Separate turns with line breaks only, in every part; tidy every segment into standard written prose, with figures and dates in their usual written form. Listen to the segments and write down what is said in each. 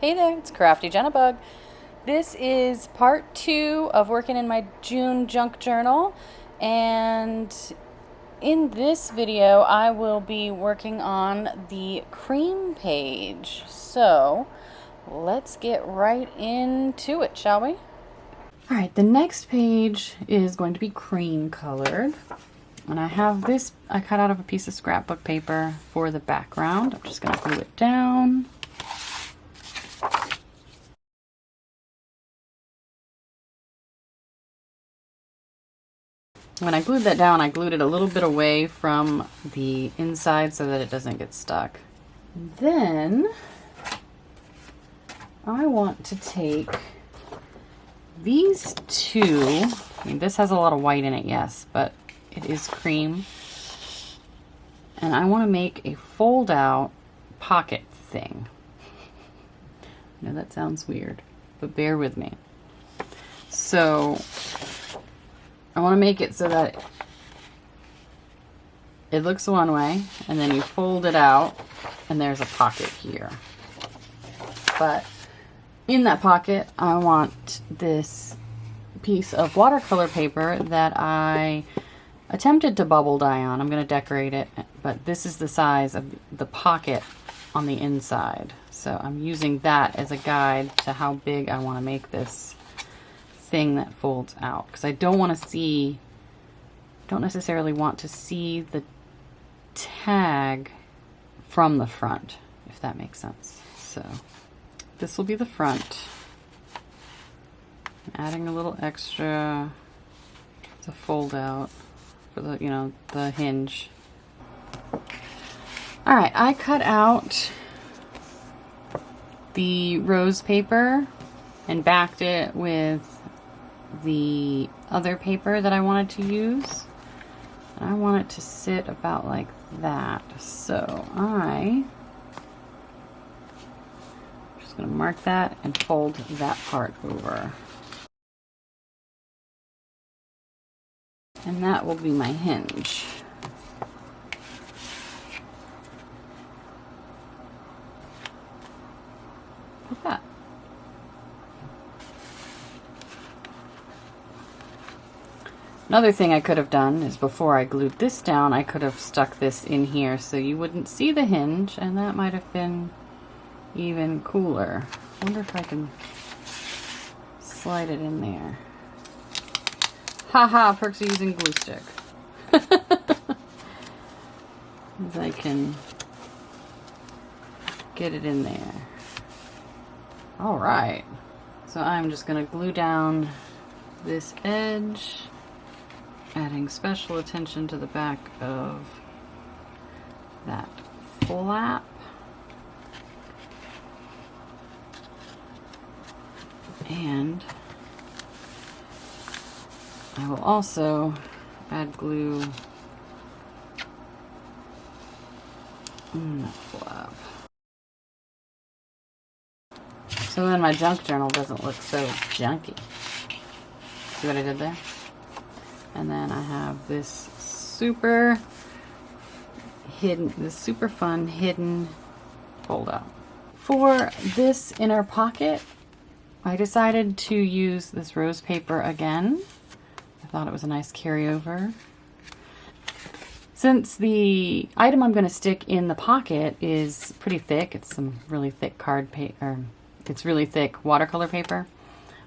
Hey there, it's Crafty Jennabug. This is part 2 of working in my June junk journal, and in this video I will be working on the cream page. So let's get right into it, shall we? Alright, the next page is going to be cream colored. And I have this, I cut out of a piece of scrapbook paper for the background. I'm just going to glue it down. When I glued that down, I glued it a little bit away from the inside so that it doesn't get stuck. Then I want to take these two, I mean, this has a lot of white in it, yes, but it is cream. And I want to make a fold out pocket thing. I know that sounds weird, but bear with me. So I want to make it so that it looks one way, and then you fold it out, and there's a pocket here. But in that pocket, I want this piece of watercolor paper that I attempted to bubble dye on. I'm going to decorate it, but this is the size of the pocket on the inside. So I'm using that as a guide to how big I want to make this thing that folds out, because I don't necessarily want to see the tag from the front, if that makes sense. So this will be the front. I'm adding a little extra to fold out for the, the hinge. All right, I cut out the rose paper and backed it with the other paper that I wanted to use. I want it to sit about like that. So I'm just going to mark that and fold that part over. And that will be my hinge. Like that. Another thing I could have done is before I glued this down, I could have stuck this in here so you wouldn't see the hinge, and that might have been even cooler. I wonder if I can slide it in there. Haha, perks of using glue stick. As I can get it in there. Alright, so I'm just going to glue down this edge, adding special attention to the back of that flap. And I will also add glue in the flap. So then my junk journal doesn't look so junky. See what I did there? And then I have this super fun hidden fold out. For this inner pocket, I decided to use this rose paper again. I thought it was a nice carryover. Since the item I'm going to stick in the pocket is pretty thick, it's some really thick card paper, it's really thick watercolor paper,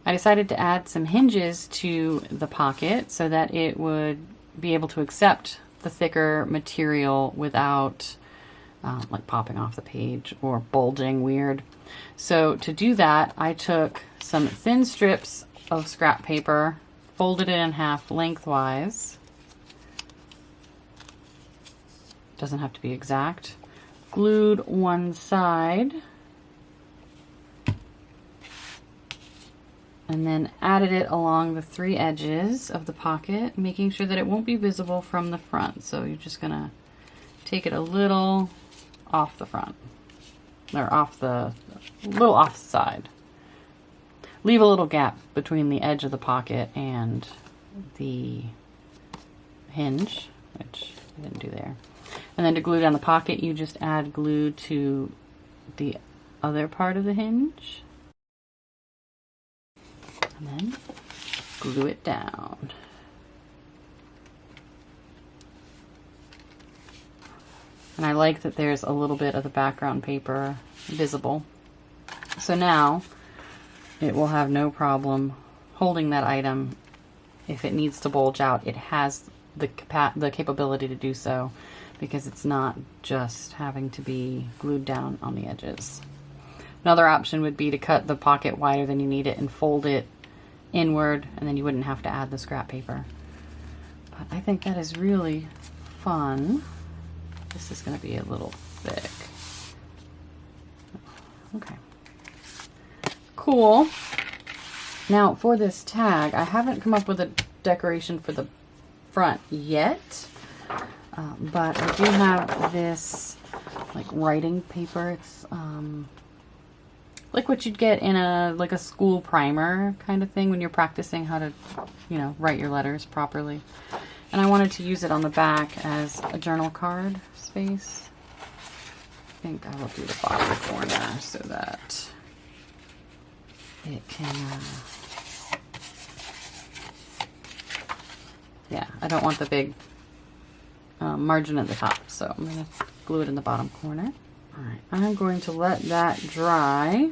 I decided to add some hinges to the pocket so that it would be able to accept the thicker material without like popping off the page or bulging weird. So to do that, I took some thin strips of scrap paper, folded it in half lengthwise. Doesn't have to be exact. Glued one side. And then added it along the three edges of the pocket, making sure that it won't be visible from the front. So you're just gonna take it a little off the front, or off the side. Leave a little gap between the edge of the pocket and the hinge, which I didn't do there. And then to glue down the pocket, you just add glue to the other part of the hinge. And then glue it down. And I like that there's a little bit of the background paper visible. So now it will have no problem holding that item. If it needs to bulge out, it has the capability to do so, because it's not just having to be glued down on the edges. Another option would be to cut the pocket wider than you need it and fold it inward, and then you wouldn't have to add the scrap paper. But I think that is really fun. This is going to be a little thick. Okay. Cool. Now for this tag, I haven't come up with a decoration for the front yet, but I do have this like writing paper. It's like what you'd get in a school primer kind of thing when you're practicing how to, you know, write your letters properly. And I wanted to use it on the back as a journal card space. I think I will do the bottom corner so that it can, yeah, I don't want the big margin at the top, so I'm going to glue it in the bottom corner. All right, I'm going to let that dry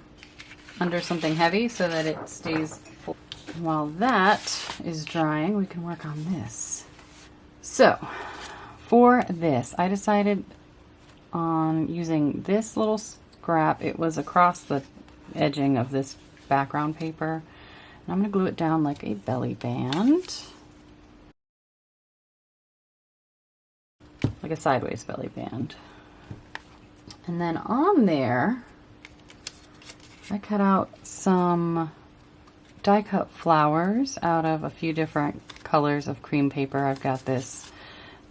under something heavy so that it stays full. While that is drying, we can work on this. So for this, I decided on using this little scrap. It was across the edging of this background paper. And I'm going to glue it down like a belly band. Like a sideways belly band. And then on there, I cut out some die cut flowers out of a few different colors of cream paper. I've got this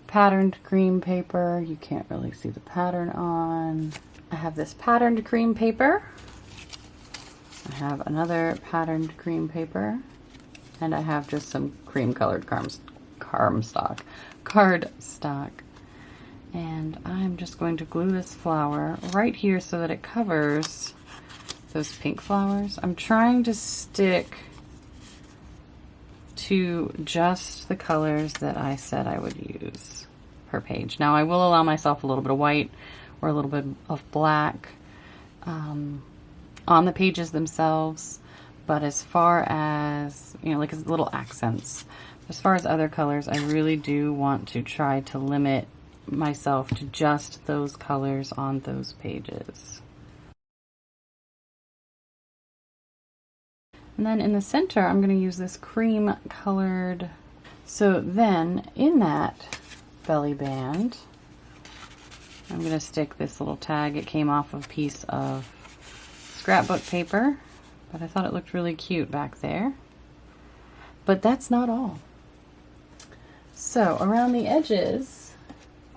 patterned cream paper. You can't really see the pattern on. I have this patterned cream paper. I have another patterned cream paper. And I have just some cream colored cardstock. And I'm just going to glue this flower right here so that it covers those pink flowers. I'm trying to stick to just the colors that I said I would use per page. Now I will allow myself a little bit of white or a little bit of black on the pages themselves, but as far as, you know, like as little accents, as far as other colors, I really do want to try to limit myself to just those colors on those pages. And then in the center, I'm going to use this cream colored. So then in that belly band, I'm going to stick this little tag. It came off of a piece of scrapbook paper, but I thought it looked really cute back there. But that's not all. So around the edges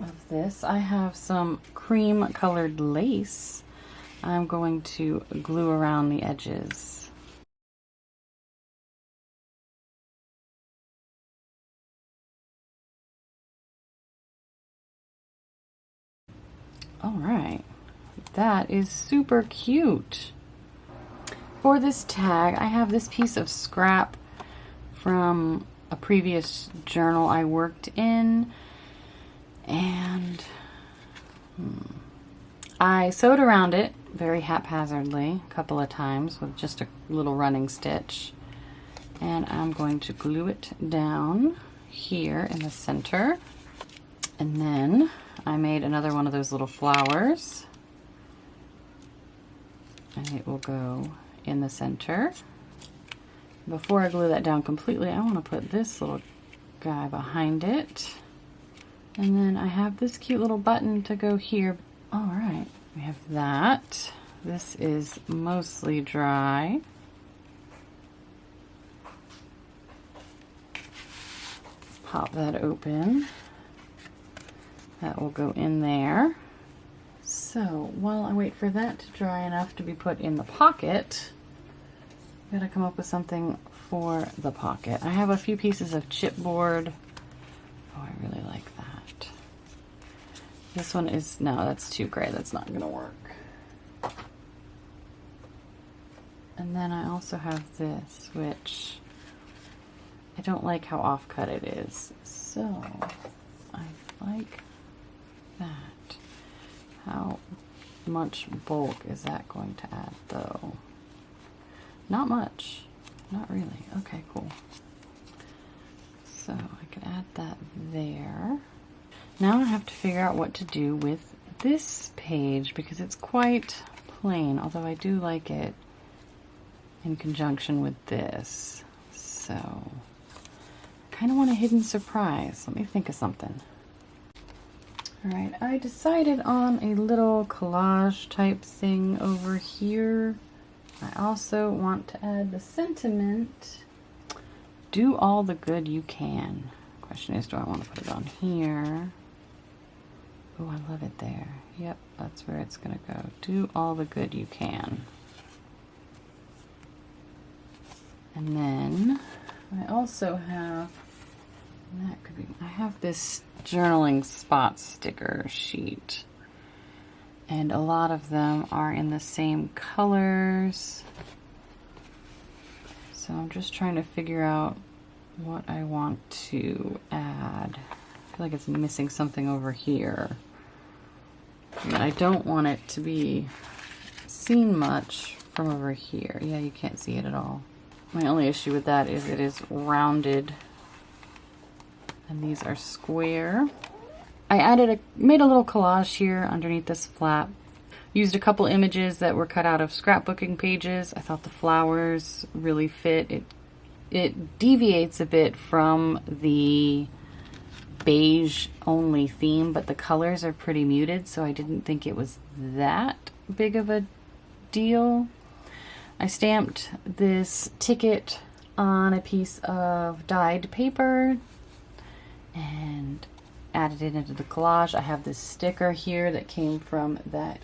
of this, I have some cream colored lace. I'm going to glue around the edges. All right, that is super cute. For this tag, I have this piece of scrap from a previous journal I worked in, and I sewed around it very haphazardly a couple of times with just a little running stitch, and I'm going to glue it down here in the center. And then I made another one of those little flowers, and it will go in the center. Before I glue that down completely, I want to put this little guy behind it. And then I have this cute little button to go here. All right, we have that. This is mostly dry. Pop that open. That will go in there. So while I wait for that to dry enough to be put in the pocket, I gotta come up with something for the pocket. I have a few pieces of chipboard. Oh, I really like that. This one is, no, that's too gray. That's not gonna work. And then I also have this, which I don't like how off-cut it is. So I like that. How much bulk is that going to add though? Not much. Not really. Okay, cool. So I could add that there. Now I have to figure out what to do with this page because it's quite plain, although I do like it in conjunction with this. So I kind of want a hidden surprise. Let me think of something. All right, I decided on a little collage type thing over here. I also want to add the sentiment, do all the good you can. Question is, do I want to put it on here? Oh, I love it there. Yep, that's where it's gonna go. Do all the good you can. And then I also have, that could be, I have this journaling spot sticker sheet. And a lot of them are in the same colors. So I'm just trying to figure out what I want to add. I feel like it's missing something over here. But I don't want it to be seen much from over here. Yeah, you can't see it at all. My only issue with that is it is rounded. And these are square. I made a little collage here underneath this flap. Used a couple images that were cut out of scrapbooking pages. I thought the flowers really fit. It deviates a bit from the beige only theme, but the colors are pretty muted, so I didn't think it was that big of a deal. I stamped this ticket on a piece of dyed paper and added it into the collage. I have this sticker here that came from that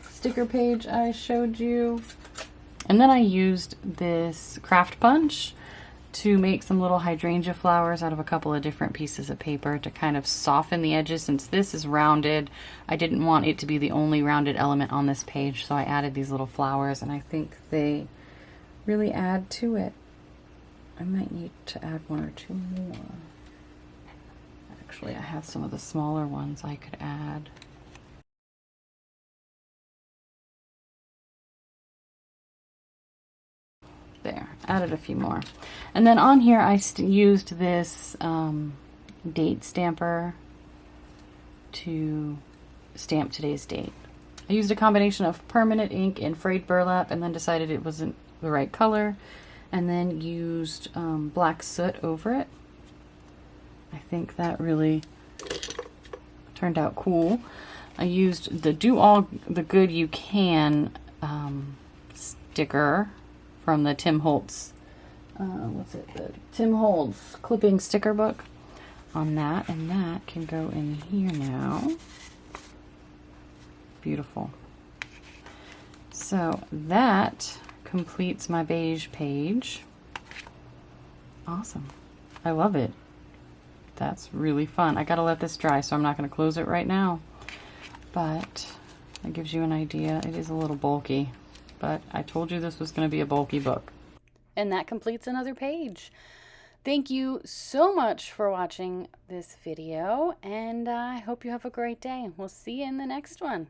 sticker page I showed you. And then I used this craft punch to make some little hydrangea flowers out of a couple of different pieces of paper to kind of soften the edges. Since this is rounded, I didn't want it to be the only rounded element on this page, so I added these little flowers, and I think they really add to it. I might need to add one or two more. Actually, I have some of the smaller ones I could add. There, added a few more. And then on here I used this date stamper to stamp today's date. I used a combination of permanent ink and frayed burlap and then decided it wasn't the right color, and then used black soot over it. I think that really turned out cool. I used the Do All the Good You Can sticker from the Tim Holtz, the Tim Holtz clipping sticker book on that, and that can go in here now. Beautiful. So that completes my beige page. Awesome. I love it. That's really fun. I gotta let this dry, so I'm not gonna close it right now. But that gives you an idea. It is a little bulky, but I told you this was gonna be a bulky book. And that completes another page. Thank you so much for watching this video, and I hope you have a great day. We'll see you in the next one.